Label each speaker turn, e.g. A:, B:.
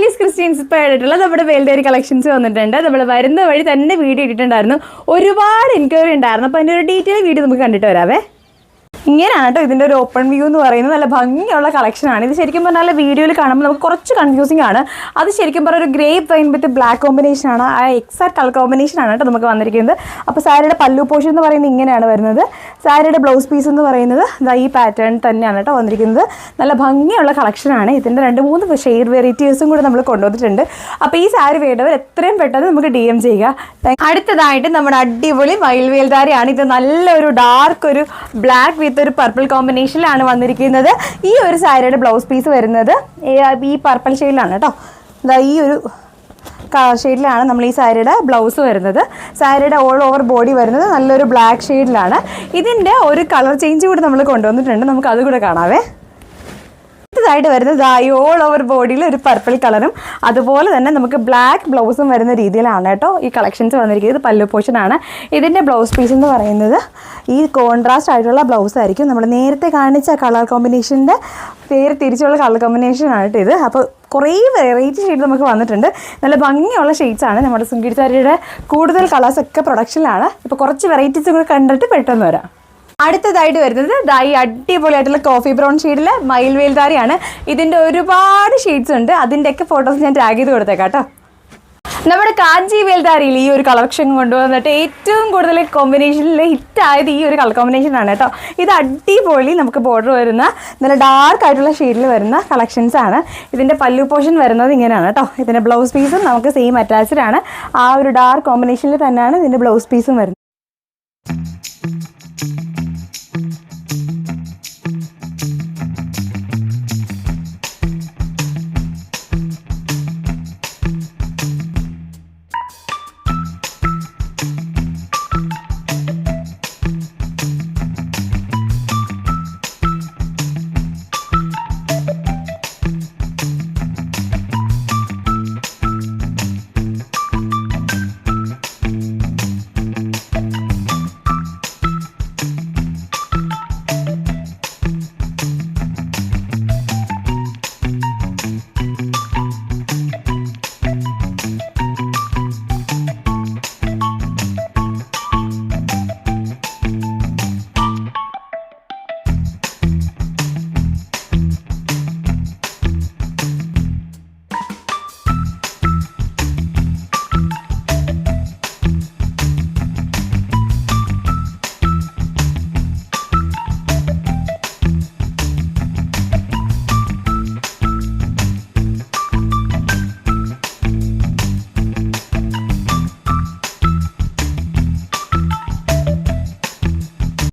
A: Chinese Christian inspired ആയിട്ടുള്ള നമ്മുടെ വേൽഡേരി collections വന്നിട്ടുണ്ട്. നമ്മൾ വരുന്ന വഴി തന്നെ വീഡിയോ ഇട്ടിട്ടുണ്ടായിരുന്നു. ഒരുപാട് എൻക്വയറി ഉണ്ടായിരുന്നു. അപ്പോൾ അതിൻ്റെ ഒരു ഡീറ്റെയിൽ വീഡിയോ നമുക്ക് കണ്ടിട്ട് വരാവേ. ഇങ്ങനെയാണ് കേട്ടോ ഇതിൻ്റെ ഒരു ഓപ്പൺ വ്യൂ എന്ന് പറയുന്നത്. നല്ല ഭംഗിയുള്ള കളക്ഷനാണ്. ഇത് ശരിക്കും പറഞ്ഞാൽ വീഡിയോയിൽ കാണുമ്പോൾ നമുക്ക് കുറച്ച് കൺഫ്യൂസിംഗ് ആണ്. അത് ശരിക്കും പറഞ്ഞാൽ ഒരു ഗ്രേപ്പ് വൈൻ വിത്ത് ബ്ലാക്ക് കോമ്പിനേഷനാണ്. ആ എക്സാക്ട് കളർ കോമ്പിനേഷനാണ് കേട്ടോ നമുക്ക് വന്നിരിക്കുന്നത്. അപ്പോൾ സാരിയുടെ പല്ലു പോർഷൻ എന്ന് പറയുന്നത് ഇങ്ങനെയാണ് വരുന്നത്. സാരിയുടെ ബ്ലൗസ് പീസ് എന്ന് പറയുന്നത് ഈ പാറ്റേൺ തന്നെയാണ് കേട്ടോ വന്നിരിക്കുന്നത്. നല്ല ഭംഗിയുള്ള കളക്ഷനാണ്. ഇതിൻ്റെ 2-3 ഷെയ്ഡ് വെറൈറ്റീസും കൂടെ നമ്മൾ കൊണ്ടുവന്നിട്ടുണ്ട്. അപ്പോൾ ഈ സാരി വേണ്ടവർ എത്രയും പെട്ടെന്ന് നമുക്ക് DM ചെയ്യുക. അടുത്തതായിട്ട് നമ്മുടെ അടിപൊളി മയിൽവേൽധാരിയാണ്. ഇത് നല്ലൊരു ഡാർക്ക് ഒരു ബ്ലാക്ക് വിത്ത് ഒരു പർപ്പിൾ കോമ്പിനേഷനിലാണ് വന്നിരിക്കുന്നത്. ഈ ഒരു സാരിയുടെ ബ്ലൗസ് പീസ് വരുന്നത് ഈ പർപ്പിൾ ഷെയ്ഡിലാണ് കേട്ടോ. ഈ ഒരു കളർ ഷെയ്ഡിലാണ് നമ്മൾ ഈ സാരിയുടെ ബ്ലൗസ് വരുന്നത്. സാരിയുടെ ഓൾ ഓവർ ബോഡി വരുന്നത് നല്ലൊരു ബ്ലാക്ക് ഷെയ്ഡിലാണ്. ഇതിൻ്റെ ഒരു കളർ ചേഞ്ച് കൂടി നമ്മൾ കൊണ്ടുവന്നിട്ടുണ്ട്. നമുക്ക് അതുകൂടെ കാണാവേ. ായിട്ട് വരുന്നത് ഈ ഓൾ ഓവർ ബോഡിയിൽ ഒരു പർപ്പിൾ കളറും അതുപോലെ തന്നെ നമുക്ക് ബ്ലാക്ക് ബ്ലൗസും വരുന്ന രീതിയിലാണ് കേട്ടോ ഈ കളക്ഷൻസ് വന്നിരിക്കുന്നത്. പല്ലു പോർഷനാണ്. ഇതിൻ്റെ ബ്ലൗസ് പീസ് എന്ന് പറയുന്നത് ഈ കോൺട്രാസ്റ്റ് ആയിട്ടുള്ള ബ്ലൗസ് ആയിരിക്കും. നമ്മൾ നേരത്തെ കാണിച്ച കളർ കോമ്പിനേഷൻ്റെ പേര് തിരിച്ചുള്ള കളർ കോമ്പിനേഷനാണ് കേട്ടോ ഇത്. അപ്പോൾ കുറേ വെറൈറ്റി ഷെയ്ഡ് നമുക്ക് വന്നിട്ടുണ്ട്. നല്ല ഭംഗിയുള്ള ഷെയ്ഡ്സാണ്. നമ്മുടെ സുങ്കിടി സാരിയുടെ കൂടുതൽ കളേഴ്സൊക്കെ പ്രൊഡക്ഷനിലാണ്. ഇപ്പോൾ കുറച്ച് വെറൈറ്റീസ് കൂടെ കണ്ടിട്ട് പെട്ടെന്ന് വരാം. അടുത്തതായിട്ട് വരുന്നത് ഈ അടിപൊളിയായിട്ടുള്ള കോഫി ബ്രൗൺ ഷെയ്ഡിൽ മയിൽവേൽധാരിയാണ്. ഇതിൻ്റെ ഒരുപാട് ഷെയ്ഡ്സ് ഉണ്ട്. അതിൻ്റെയൊക്കെ ഫോട്ടോസ് ഞാൻ ടാഗ് ചെയ്ത് കൊടുത്തേക്കാം കേട്ടോ. നമ്മുടെ കാഞ്ചി വേൽധാരിയിൽ ഈ ഒരു കളക്ഷൻ കൊണ്ടുവന്നിട്ട് ഏറ്റവും കൂടുതൽ കോമ്പിനേഷനിൽ ഹിറ്റായത് ഈ ഒരു കളർ കോമ്പിനേഷനാണ് കേട്ടോ. ഇത് അടിപൊളി നമുക്ക് ബോർഡർ വരുന്ന നല്ല ഡാർക്ക് ആയിട്ടുള്ള ഷെയ്ഡിൽ വരുന്ന കളക്ഷൻസ് ആണ്. ഇതിൻ്റെ പല്ലു പോർഷൻ വരുന്നത് ഇങ്ങനെയാണ് കേട്ടോ. ഇതിൻ്റെ ബ്ലൗസ് പീസും നമുക്ക് സെയിം അറ്റാച്ച്ഡ് ആണ്. ആ ഒരു ഡാർക്ക് കോമ്പിനേഷനിൽ തന്നെയാണ് ഇതിൻ്റെ ബ്ലൗസ് പീസും വരുന്നത്.